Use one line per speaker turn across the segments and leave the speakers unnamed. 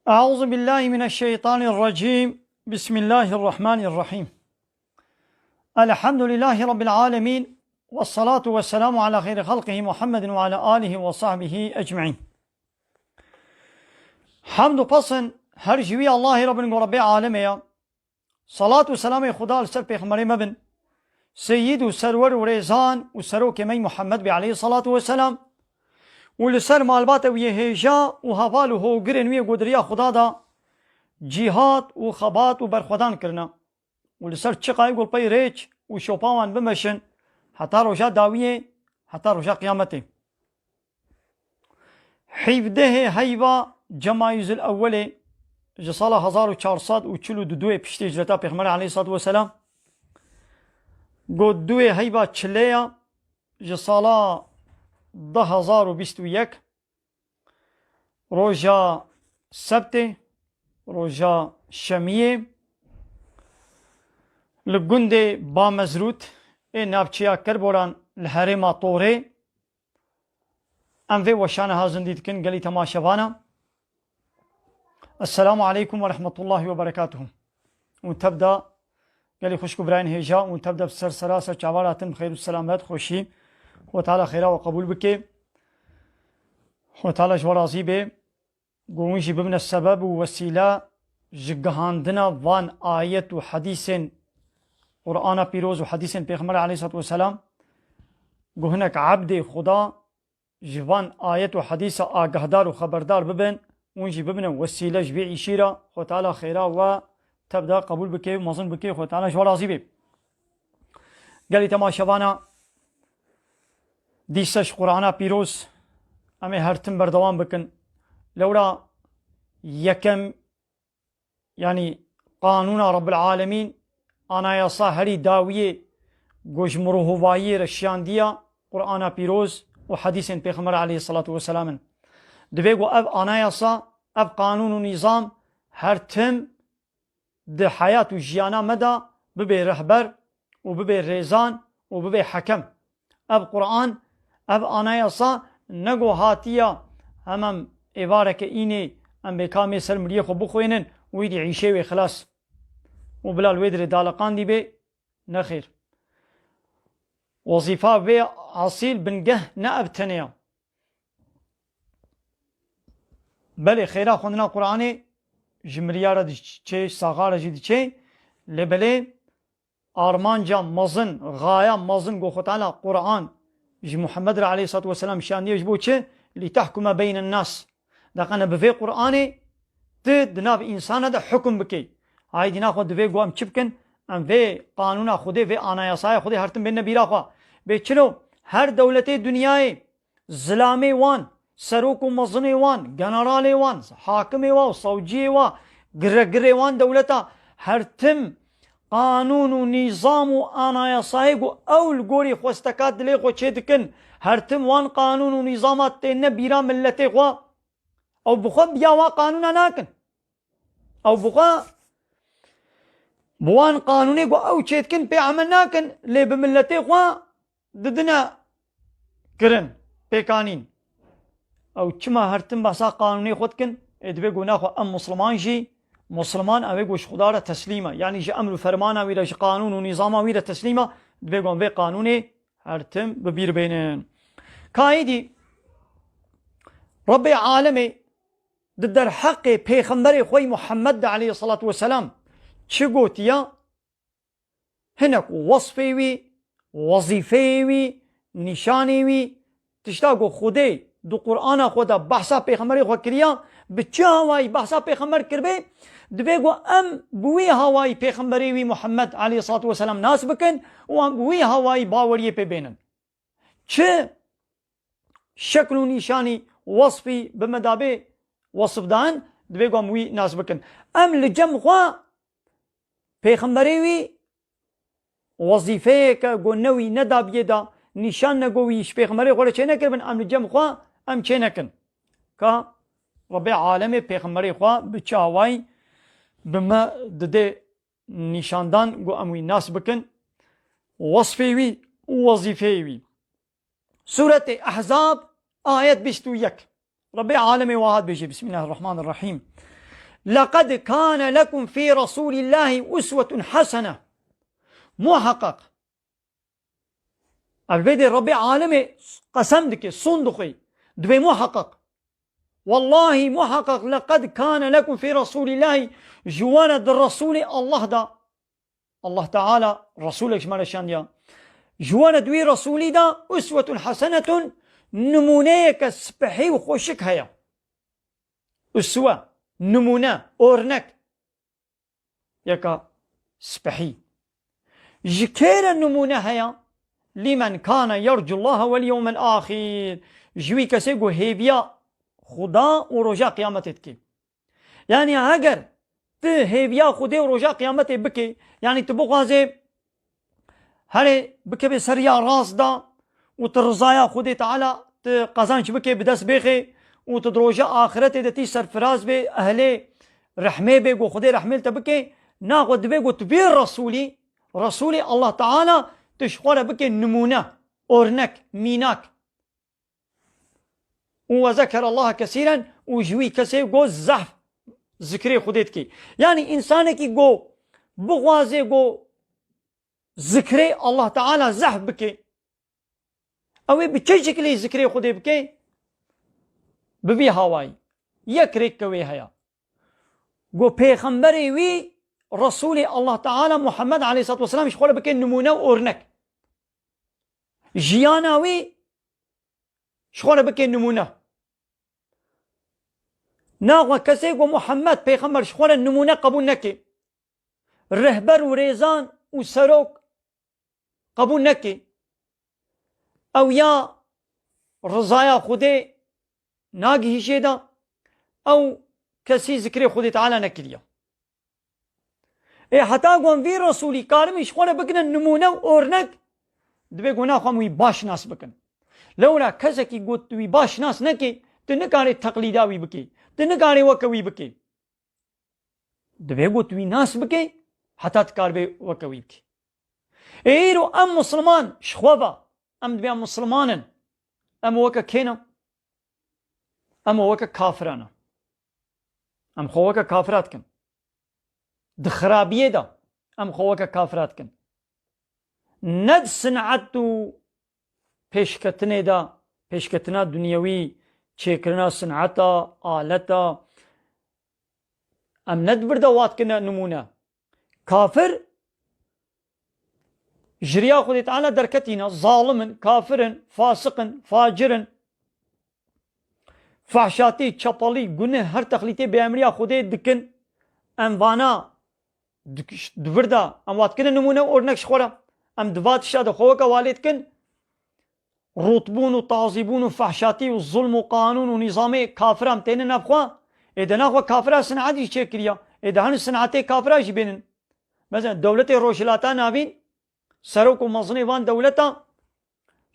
أعوذ بالله من الشيطان الرجيم. بسم الله الرحمن الرحيم. الحمد لله رب العالمين، والصلاة والسلام على خير خلقه محمد وعلى آله وصحبه أجمعين. حمد و پسند هر جوی الله رب رب عالمه. صلاة و سلام خدا سر پیغمبر مبن سید و سرور و ریزان و سروک می محمد بی علیه الصلاة والسلام و لسر مالبات و هیجا و حوال و هوگرن وی گودریا خدا دا جهاد و خبات و برخودان کرنا و لسر چقای گل پی ریچ و شوپاوان بمشن حتی روشا داویه حتی روشا قیامته. 17 هیوا جمایز الاول جسال 1442 پشت هجرتا پیغمبر علیه الصلاة والسلام گود 2 هیوا چلیا جسال 1021 روژا سبت روژا شمیه لگند با مزروت نابچیا کربوران الحرم طوره انوی وشان هازن دیدکن گلی تماشوانا. السلام عليكم ورحمة الله وبركاته. وتبدأ قالي خوشكو براين هيجا وتبدأ بسر سراسة چاوالاتن بخير والسلامات خوشي وتعالى خيرا وقبول بك وتعالى جورازي بي قومشي بمن السبب ووسيلة جگهاندنا وان آية وحديث قرآن بيروز وحديث پیغمبر عليه الصلاة والسلام قهنك عبد خدا جوان آية وحديث آگهدار وخبردار ببن ونجي ببنا وسيلة جبيع عشيرة وتعالى خيرا وتبدأ قبول بك ومظن بك وتعالى جورازي بي. قالي تماشوانا دیسش قرآن پیروز امی هرتم بردوام بکن لورا یکم یعنی قانون رب العالمین آنا یاسا هری داویه گوش مروهوایی رشیاندیا قرآن پیروز و حدیث پیغمبر علیه الصلاة والسلام دویگو اب آنا یاسا اب قانون و نظام هرتم ده حیات و جیانا مدا ببی رهبر و ببی ریزان و ببی حکم. اب قرآن اب آنایاسا نگو هاتیا همم ایوارک اینه ام بکامی سر مریه خو بخوینن ویدی عیشه و خلاص و بلال ویدر دالقان دی بی نخیر وظیفه و حاصل بنگه نابتنیا بله خیرا خوندنا قرآن جمریاره دی چه ساغاره جدی چه لبله آرمانجا مزن غایا مزن گو خطالا قرآن محمد عليه الصلاة والسلام شان يجبو چه لتحكم بين الناس دقنا بفي قرآني دناب إنسان دا حكم بكي هاي دينا خود في قوام چبكن ام في قانونا خودي في آناياسايا خودي هرتم بين نبيرا خوا بي چلو هر دولتي دنياي ظلامي وان سروك مزني وان جنرالي وان حاكمي وان صوجي وان گرگري وان دولتا هرتم قانون و نظام و آنایاسایی گو اول گوری خوستکات دلی خو چه دکن هرتم وان قانون و نظامات تینه بیرا ملتی خوا او بخوا بیاوا قانونا ناکن او بخوا بوان قانونی گو او چه دکن پی عمل ناکن لی بملتی خوا ددنا کرن پیکانین او چما هرتم بحثا قانونی خود کن ادوی گو ناخو ام مسلمان جی مسلمان اوه گوش خدا را تسلیمه یعنی جه امر و فرمان اوی را جه قانون و نظام اوی را تسلیمه بگم به قانون هرتم ببیر بینن کایدی رب عالمی در حق پیغمبر خوی محمد علیه الصلاة والسلام چه گوتیا هنک وصفی وی وظیفه وی نشانی وی تشتاگو خوده دو قرآن خدا بحثا پیغمبر خود کریا بچه هوائی بحثا پیغمبر کربه دبیگو ام بوی هوائی پیغمبری وی محمد علیه الصلاة والسلام ناس بکن و ام بوی هوائی باوریه پی بینن چه شکل و نشانی وصفی بمدابه وصف دان دبیگو ام وی ناس بکن ام لجم خوا پیغمبری وی وظیفه که گو نوی ندابیه دا نشان نگویش پیغمبری خورا چه نکربن ام لجم خوا ام چه نکن که رب عالم پیغمبری خوا بچه هوائی بما دده نشاندان گو اموی ناس بکن وصفی وی وظیفه وی. سورة احزاب آیت 21 رب عالم واحد بيجي بسم الله الرحمن الرحيم لقد كان لكم في رسول الله أسوة حسنة محقق البيد ربي عالمي قسمدك صندقي دبي محقق والله محقق لقد كان لكم في رسول الله جوانا الرسول الله دا الله تعالى رسولك شمال شان جوانا دوي رسولي دا أسوة حسنة نمونيك سبحي وخوشك هيا أسوة نمونة أورنك يكا سبحي جكير النمونة هيا لمن كان يرجو الله واليوم الآخر جوي كسيقو هيبيا خدا ورجاء قيامتك يعني اگر ته هيبيا خدا ورجاء قيامتك بكي يعني تبغازي هل بكي بسريا راس دا وترزايا خدا تعالى تقزانش بكي بدس بيخي وتدروجا آخرت دتي سرفراز بي أهلي رحمه بيقو خدا رحمه تبكي ناخد بيقو تبير رسولي الله تعالى تشخور بكي نمونة أورنك ميناك وذكر الله كثيرا وجوي كسي جو زحف ذكري خديتك يعني إنسانك جو بغوازي جو ذكري الله تعالى زحف بكي أو بچه شكلي ذكري خدي بكي ببي هواي يكريك كوي هيا جو پیغمبري وي رسول الله تعالى محمد عليه الصلاة والسلام شخوله بكي نمونه وأورنك جياناوي شخوله بكي نمونه ناغوا كسي و محمد پیغمبر شخوله نمونه قبول نكي رهبر و ريزان و سروك قبول نكي او يا رضايا خدي ناقي هشيدا او كسي ذكري خدي تعالى نكليا حتى قوان في رسولي كارمي شخوله بكنا نمونه و أورنك دبي قونا خوام وي باش ناس بكن لولا كسكي قوت وي باش ناس نكي تنكاري تقليداوي بكي تنكاري وكوي بكي دبي قوت وي ناس بكي حتى تكاربي وكوي بكي ايرو ام مسلمان شخوبا ام دبي ام مسلمانا ام وكا كينا ام وكا كافرانا ام خوكا كافرات كن دخرابيه دا ام خوكا كافرات كن ند صنعتو پیشکتنه دا پیشکتنا دنیاوی چیکرنا صنعتا آلتا ام ند بردا وات کنا نمونه كافر جريا خدي تعالى دركتنا ظالم كافر فاسق فاجر فحشاتي چپالی گنه هر تخلیتی به امریا خدي دکن انوانا دوردا ام وات کنا نمونه اورنک شخورا ام دوات شاد خوكا والد كن رطبون وتعذيبون وفحشاتي والظلم وقانون ونظامي كافر ام تين نبخوا اذا ناخوا كافر صنعت يشكريا اذا هن صنعتي كافر يبينن مثلا دولة روشلاتا نابين سروك ومزني وان دولتا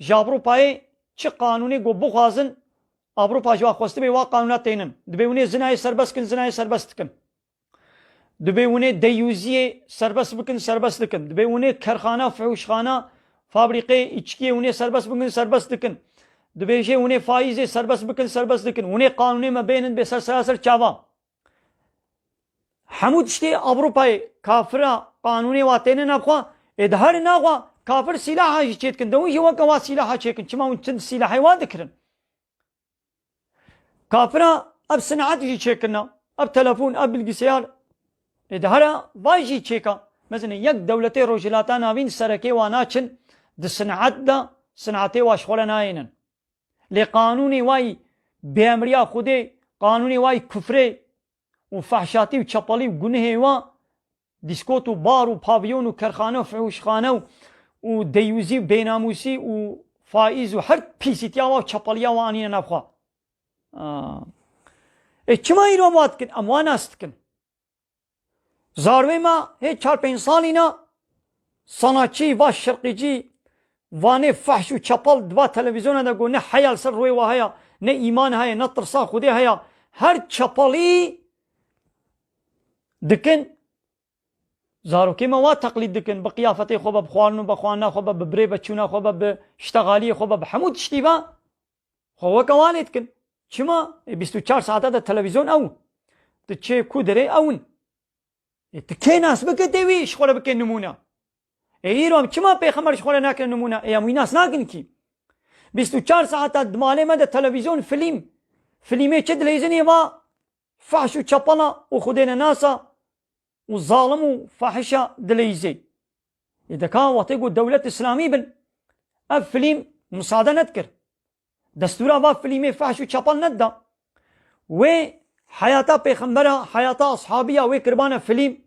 جابرو باي چه قانوني گو بخوازن اوروپا جوا خواسته به وا قانونات تينن دبيوني زناي سربست كن زناي سربست كن دبيوني ديوزي سربست بكن سربست دكن دبيوني كرخانه فحوشخانه فابريقه içkiye وني سربست بكن سربست دكن دبيجي وني فايزه سربست بكن سربست دكن وني قانوني ما بينن بسلسل چاوا حمود شتي اوروپا كافرا قانوني واتين نخوا ادهار نخوا كافر سلاح چيتكن دو يوا كوا سلاح چيكن چما ون سلاح وا دكرن كافرا اب صنعت چيكنا اب تلفون اب bilgisayar ادهارا واجي چيكا مثلا يك دولتي روجلاتا ناوين سركي واناچن د صنعت دا صنعتي واشخولا ناينن لقانوني واي بامريا خودي قانوني واي كفري وفحشاتي وچپالي وگنه وا ديسكوتو بارو بافيون وكرخانه وفحوشخانه وديوزي بيناموسي وفائز وهر بيسيتيا وچپاليا وانين نفخوا چما ايرو وات كن امواناست كن زاروی ما هیچ 4-5 سالینا sanatçı و şarkıcı وانه فحش و چپل دوا تلویزیون دا گو نه حیال سر روی و هیا نه ایمان هیا نه ترسا خودی هیا هر چپلی دکن زاروکی ما وا تقلید دکن بقیافتی خوب بخوانو بخوانا خوب ببری بچونا خوب بشتغالی خوب بحمود شتیبا خوب کوالید کن چما 24 ساعت دا تلویزیون او تچه کودره اون تکه ناس بکته وی شخوره بکن نمونه ایرو هم چما پیغمبر شخوره نکن نمونه ایاموی ناس نکن کی 24 ساعت دماله مده تلویزیون فیلمه چه دلیزنی و فحش و چپلا و خودین ناسا و ظالم و فاحشه دلیزی اذا كان وطيقوا الدولة الإسلامية بن فيلم مساعدة نذكر دستورا با فيلمي فحش و چپل ندا و حياتا پیغمبرا حياتا أصحابيا و كربانا فيلم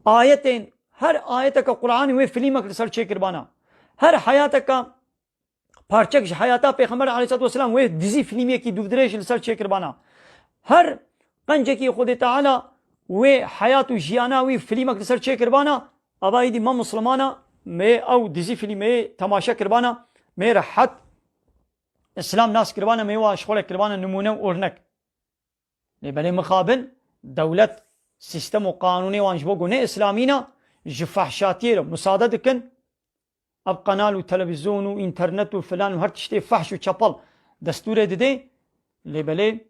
آيتين هر آيتك قرآن و فيلمك لسر چه كربانا هر حياتك پارچکش حياتا پیغمبر عليه الصلاة والسلام و دزي فيلمي کی دودرش لسر چه كربانا هر قنجكي خود تعالى و حياتو جيانا و فيلمك لسر چه كربانا ابایدی ما مسلمانا میں او دزی فیلمه تماشا کربانا میں راحت اسلام ناس کربانا میں واشغل کربانا نمونه اورنك لبني مقابل دولة سيستم وقانوني وانجبو قونه اسلامينا جفحشاتير مساعدة كن اب قنال وتلفزيون وانترنت وفلان وهر تشتي فحش وچپل دستور دي لبلي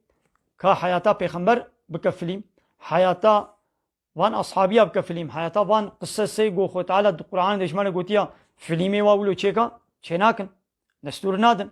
كا حياتا پیغمبر بك فيلم حياتا وان اصحابيا بك فيلم حياتا وان قصة سيقو خو تعالى القرآن دشمانه قوتيا فيلمي واولو چيكا چيناكن دستور نادن